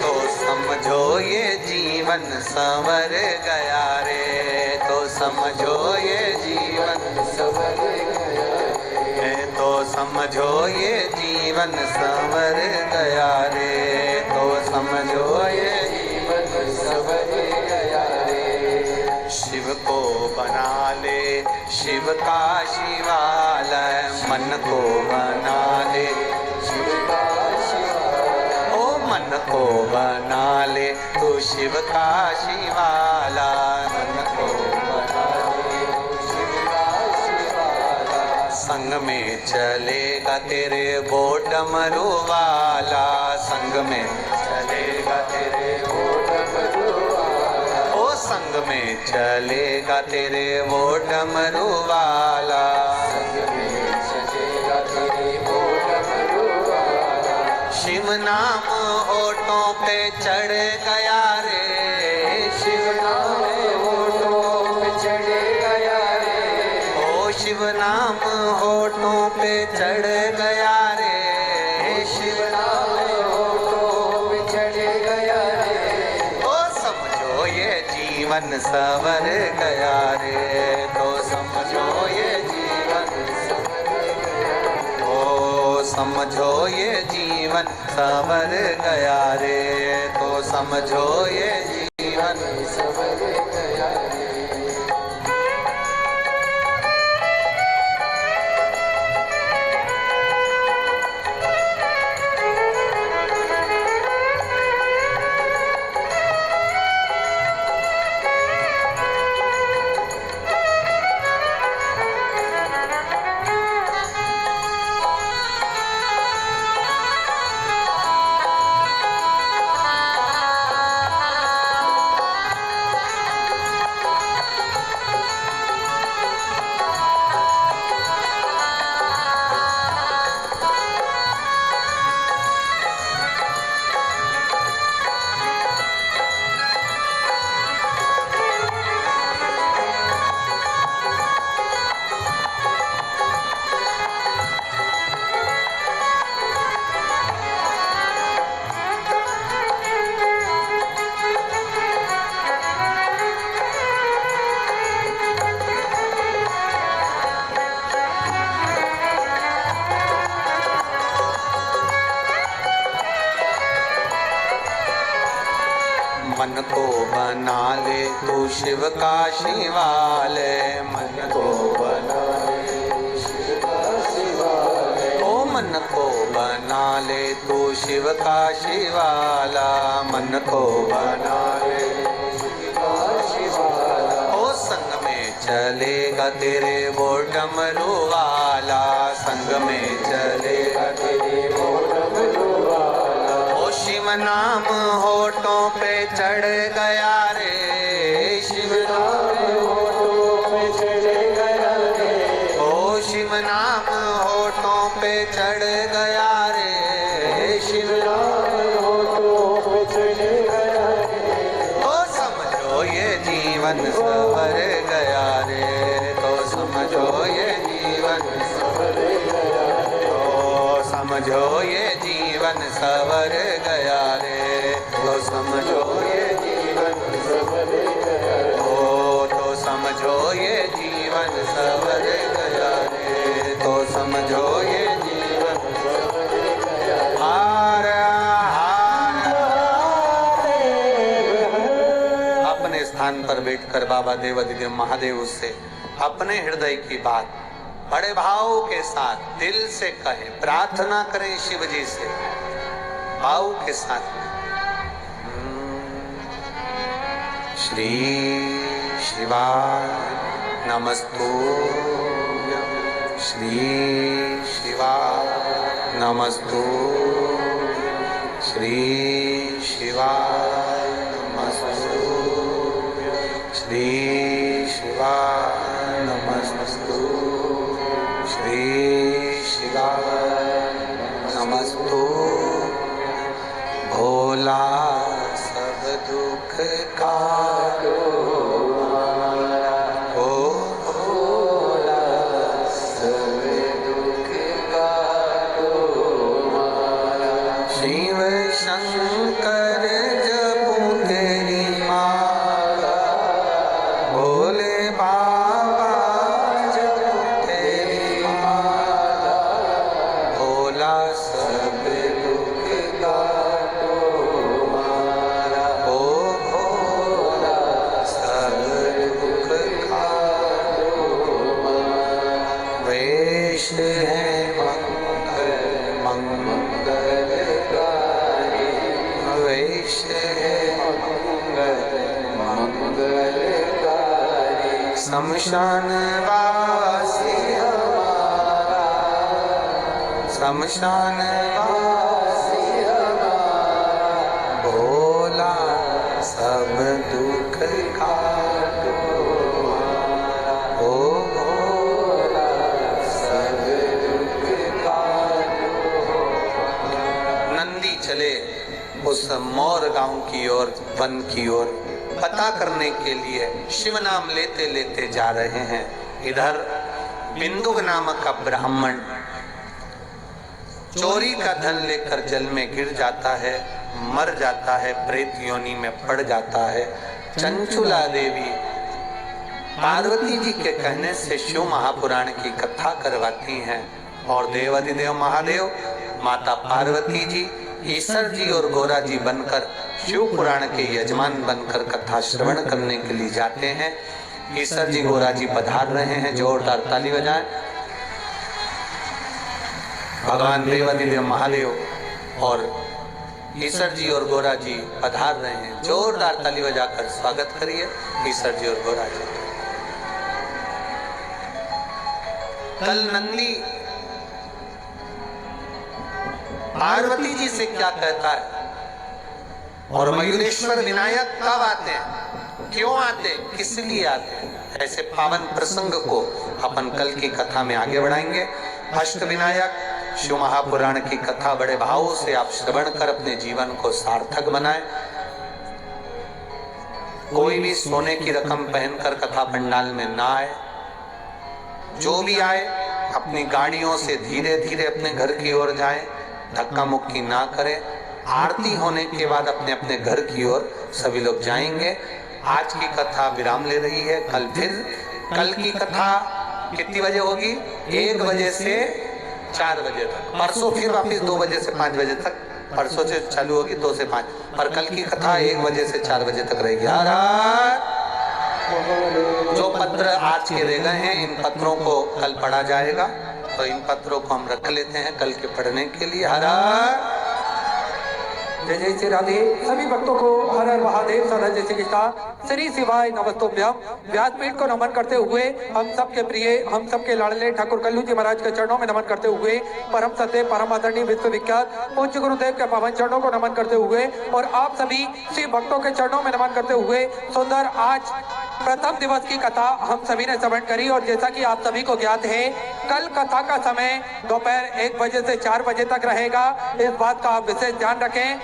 तो समझो ये जीवन संवर गया रे, तो समझो ये जीवन संवर गया रे, तो समझो ये जीवन संवर गया रे, तो समझो ये जीवन संवर गया रे। शिव को बना ले शिव का शिवालय, मन को बना ले शिव का शिवालय, ओ मन को बना ले तू शिव का शिवालय, मन को बना ले शिव का शिवालय। संग में चलेगा तेरे वो डमरू वाला, संग में चलेगा तेरे वो डमरू वाला, ओ संग में चलेगा तेरे वो डमरू वाला, संग में चलेगा तेरे वो डमरू वाला। शिव नाम होठों पे चढ़ गया रे, शिव नाम होठों पे चढ़ गया रे, ओ शिव नाम होठों पे चढ़ गया रे, शिव नाम होठों पे चढ़ गया रे, ओ समझो ये जीवन संवर गया रे, तो समझो ये जीवन संवर गया, ओ समझो ये जीवन संवर गया रे, तो समझो ये जीवन संवर गया रे। मन को बना ले तू शिव का शिवालय, मन को बना ले शिव का शिवालय, ओ मन को बना ले तू शिव का शिवाला, मन को बना ले शिव का शिवाला, ओ संग में चलेगा तेरे वो डमरू वाला, संग में चलेगा तेरे वो डमरू वाला, ओ शिव नाम होठों पे चढ़ गया रे, शिव नाम होठों पे चढ़ गया रे, ओ शिव नाम होठों पे चढ़ गया रे, शिव नाम सवर गया रे, तो समझो ये जीवन सवर गया, तो समझो ये जीवन सवर गया रे, तो समझो ये जीवन सवर गया, तो समझो ये जीवन सवर गया रे, तो समझो ये जीवन सवर गया। हार अपने स्थान पर बैठकर बाबा देवाधिदेव महादेव उससे अपने हृदय की बात बड़े भाव के साथ दिल से कहे, प्रार्थना करें शिव जी से भाव के साथ। श्री शिवाय नमस्तुभ्यं, श्री शिवाय नमस्तुभ्यं, श्री शिवाय नमस्तुभ्यं, श्री शिवाय नमस्तुभ्यं, श्री शिवाय नमस्तुभ्यं। भोला सब दुख का शंकर जपू तेरी माला, भोले बाबा जपू तेरी माला, भोला सब दुख काटो मारा, ओ भोला सब दुख काटो मारा। वेश है शमशान वासी हमारा, शमशान वासी हमारा, भोला सब दुख काटो मारा, ओ भोला सब दुख काटो। नंदी चले उस मोर गांव की ओर, वन की ओर पता करने के लिए शिव नाम लेते लेते जा रहे हैं। इधर बिंदुक नामक का ब्राह्मण चोरी का धन लेकर जल में गिर जाता है, मर जाता है, प्रेत योनि में पड़ जाता है। चंचुला देवी पार्वती जी के कहने से शिव महापुराण की कथा करवाती हैं और देवाधिदेव महादेव माता पार्वती जी, ईश्वर जी और गोरा जी बनकर शिव पुराण के यजमान बनकर कथा श्रवण करने के लिए जाते हैं। ईश्वर जी गोरा जी पधार रहे हैं, जोरदार ताली बजाएं। भगवान देवाधिदेव महादेव और ईश्वर जी और गोरा जी पधार रहे हैं, जोरदार ताली बजाकर स्वागत करिए ईश्वर जी और गोरा जी। कल नंदी पार्वती जी से क्या कहता है और मयूरेश्वर विनायक कब आते हैं, क्यों आते, किस लिए आते हैं, ऐसे पावन प्रसंग को अपन कल की कथा में आगे बढ़ाएंगे। अष्ट विनायक शिव महापुराण की कथा बड़े भाव से आप श्रवण कर अपने जीवन को सार्थक बनाएं। कोई भी सोने की रकम पहनकर कथा पंडाल में ना आए, जो भी आए अपनी गाड़ियों से धीरे धीरे अपने घर की ओर जाए, धक्का मुक्की ना करें। आरती होने के बाद अपने अपने घर की ओर सभी लोग जाएंगे। आज की कथा विराम ले रही है, कल फिर कल की कथा कितनी बजे होगी, 1 बजे से 4 बजे तक। परसों फिर वापिस 2 बजे से 5 बजे तक, परसों से चालू होगी 2 से 5, पर कल की कथा 1 बजे से 4 बजे तक रहेगी। जो पत्र आज के रह गए हैं, इन पत्रों को कल पढ़ा जाएगा, तो इन पत्रों को हम रख लेते हैं कल के पढ़ने के लिए। हर जय जय श्री राधे। सभी भक्तों को हर हर महादेव, सदा जय श्री कृष्णा, श्री शिवाय नमस्तुभ्यम। व्यासपीठ को नमन करते हुए हम सबके प्रिय, हम सबके लाडले ठाकुर कल्लू जी महाराज के चरणों में नमन करते हुए, परम सत्य परम आदरणीय विश्वविख्यात पूज्य गुरुदेव के पावन चरणों को नमन करते हुए और आप सभी शिव भक्तों के चरणों में नमन करते हुए सुंदर आज प्रथम दिवस की कथा हम सभी ने श्रवण करी। और जैसा कि आप सभी को ज्ञात है, कल कथा का समय दोपहर 1 बजे से 4 बजे तक रहेगा। इस बात का आप विशेष ध्यान रखें।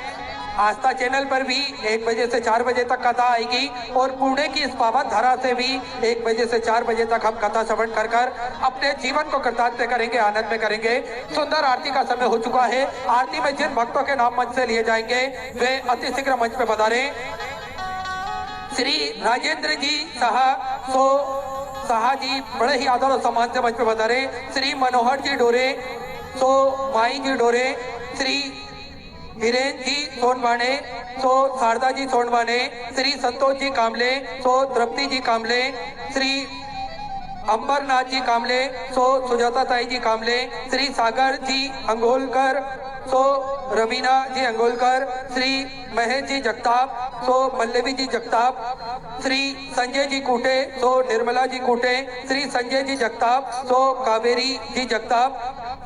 आस्था चैनल पर भी 1 बजे से 4 बजे तक कथा आएगी और पुणे की इस पावन धारा से भी 1 बजे से 4 बजे तक हम कथा श्रवण कर कर अपने जीवन को कृतार्थ करेंगे, आनंद में करेंगे। सुंदर आरती का समय हो चुका है। आरती में जिन भक्तों के नाम मंच से लिए जाएंगे वे अति शीघ्र मंच पे पधारे। श्री राजेंद्र जी साहा जी बड़े ही आदर और सम्मान से मंच पे पधारे। श्री मनोहर जी डोरे माई जी डोरे, श्री वीरेंद्र जी सोनवाने शारदा जी सोनवाने, श्री संतोष जी कामले द्रौपदी जी कामले, श्री अंबरनाथ जी कामले सुजाता ताई जी कामले, श्री सागर जी अंगोलकर रवीना जी अंगोलकर, श्री महेश जी जगताप पल्लवी जी जगताप, श्री संजय जी कूटे निर्मला जी कूटे, श्री संजय जी जगताप कावेरी जी जगताप,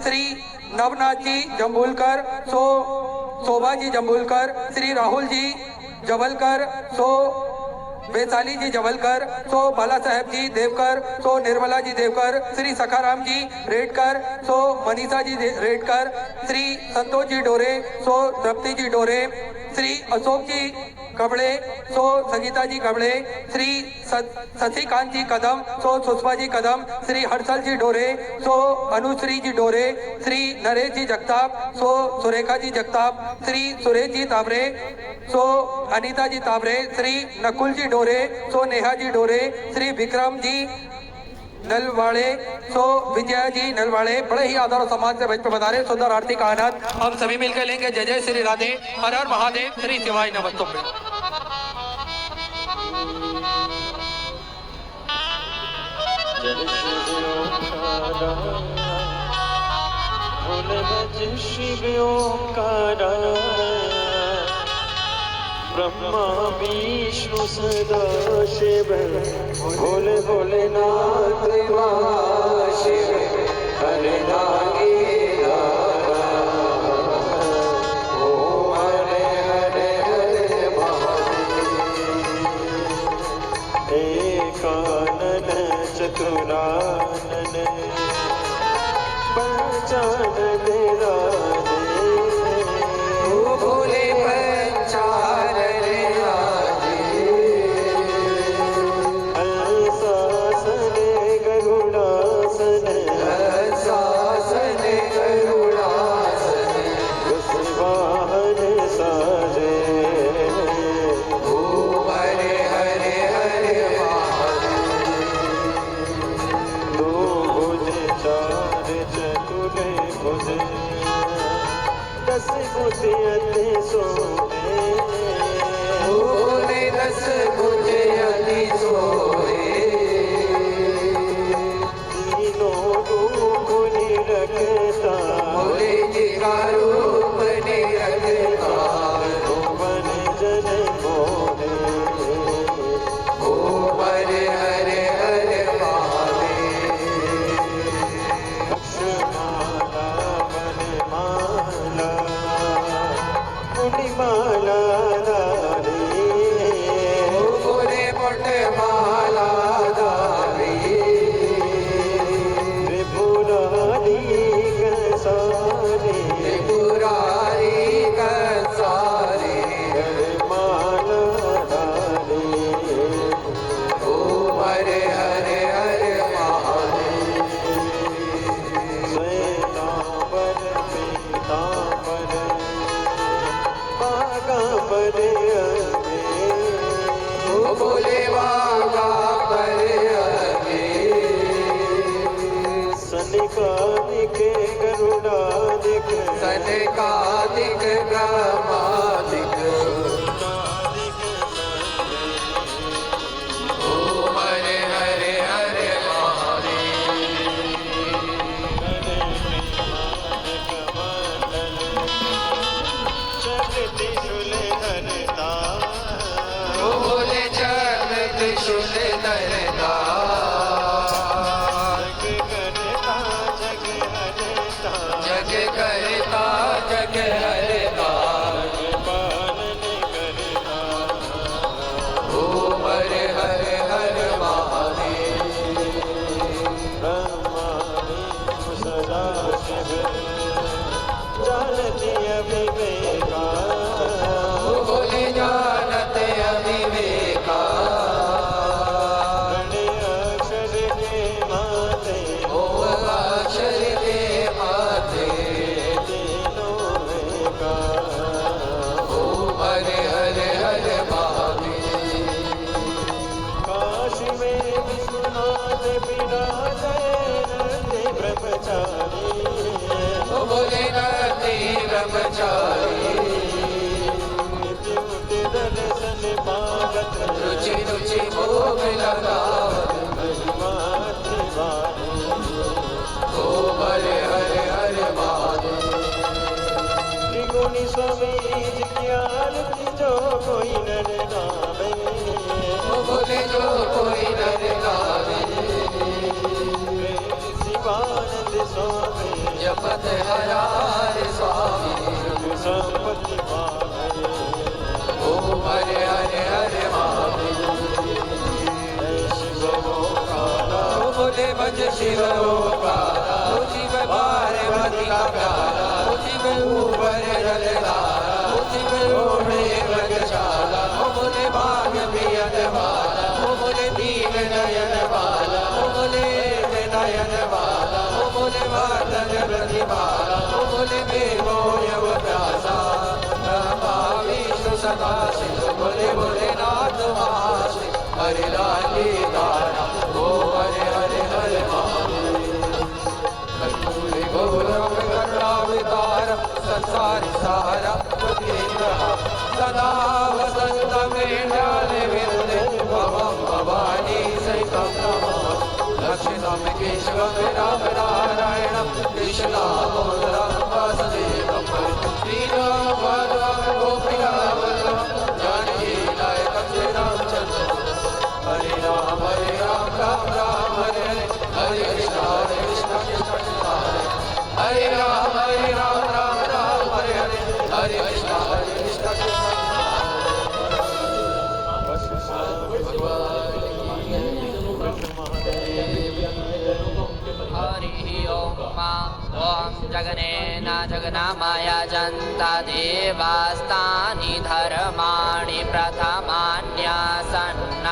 श्री नवनाथ जी जम्बूलकर शोभा जी जम्बूलकर, श्री राहुल जी जवलकर वैशाली जी जवलकर बाला साहेब जी देवकर निर्मला जी देवकर, श्री सखाराम जी रेडकर मनीषा जी रेडकर, श्री संतोष जी डोरे द्रौपदी जी डोरे, श्री अशोक जी कबड़े संगीता जी कबड़े, श्री शशिकांत जी कदम सुषमा जी कदम, श्री हर्षल जी डोरे अनुश्री जी डोरे, श्री नरेश जी जगताप सुरेखा जी जगताप, श्री सुरेश जी ताबरे अनीता जी ताबरे, श्री नकुल जी डोरे नेहा जी डोरे, श्री विक्रम जी नलवाड़े विजया जी नलवाड़े, बड़े ही आदर और सम्मान से मंच पे बता रहे। सुंदर आरती का आनंद हम सभी मिलकर लेंगे। जय जय श्री राधे, हर हर महादेव, श्री शिवाय नमस्तुभ्यं। ब्रह्मा विष्णु सदा शिव, भोले भोलेनाथ शिव, हरे नागेरा ओम हरे हरे हरे महादेव। एकानन चतुरानन पंचानन राधे, भोले सनकादिक ब्रह्मादिक ओम हरे हरे हरे महादेव। भोले चरण त्रिशूल धरता, जग करता जग हरता, बोले नंदी ब्रह्मचारी रुचि रुचि भोग लगावत ओ हरे हरे हरे महादेव त्रिगुणी स्वामी ज्ञान जो कोई नर गावे ओ बोले जो कोई नर गावे शिवानंद स्वामी जपत हरारे स्वामी संपत्ति पावे ओ हरे हरे हरे महादेव ओ बोले भज शिव ओंकारा ओ शिव पार्वती का प्यारा ओ शिव ऊपर जलधारा ओ शिव ओढ़े व्रतशाला ओ बोले भाग पियन वाला ओ बोले दीन नयन वाला ओ बोले नयन वाला ओ बोले वादन प्रतिभाला ओ बोले देवो यव प्यासा ब्रह्मा विष्णु सदा शिव बोले बोले नाथ महाशिव हरे लाली दाना ओ हरे हरे हरे महादेव कर्पूरे गौरव करुणावतारम संसारि सारम बुद्धिग्रहं सदा वसन्तमेन्द्राले विरुदे भवं भवानी सहितं नमामि लक्ष्मीं केशवं राम नारायणं कृष्णामोदरं वासुदेवं श्रीरामभद्रं गोपिकावल्लभं जानकी नायकं श्रीरामचन्द्रं हरे राम राम राम हरे हरे हरे कृष्ण कृष्ण हरे राम राम राम हरे हरे कृष्ण कृष्ण हरि ओम जगनेन जगन्माया जन्ता देवास्तानि धर्माणि प्रथमान्यासन्न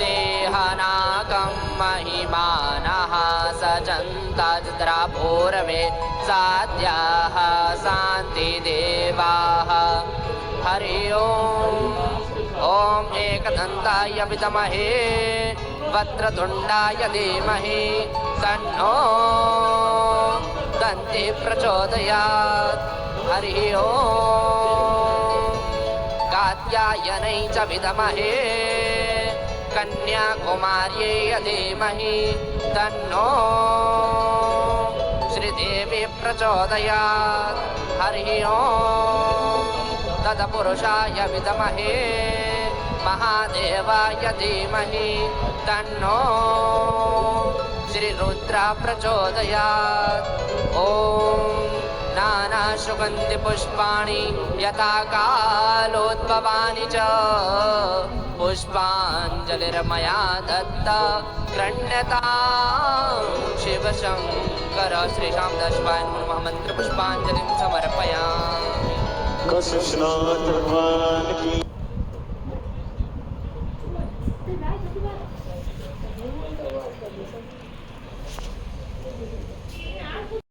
देहनाकं महिमानः सजन्ता पूर्वे साध्याः शान्तिदेवाः हरि ओम एकदन्ताय विद्महे वक्रतुण्डाय धीमहि तन्नो दन्ति प्रचोदयात् हरि ओम कात्यायनै च विद्महे कन्याकुमार्यै धीमहि तन्नो श्रीदेवी प्रचोदयात् हरि ओम तत्पुरुषाय विद्महे महादेवाय धीमहि तन्नो श्रीरुद्र प्रचोदयात् ॐ नानासुगन्धिपुष्पाणि यथा कालोद्भवानि च पुष्पाञ्जलिर्मया दत्ता गृह्णतां शिवशङ्कर श्रीशां दशवाय नमः मन्त्रपुष्पाञ्जलिं समर्पयामि। कृष्णाथ भगवान की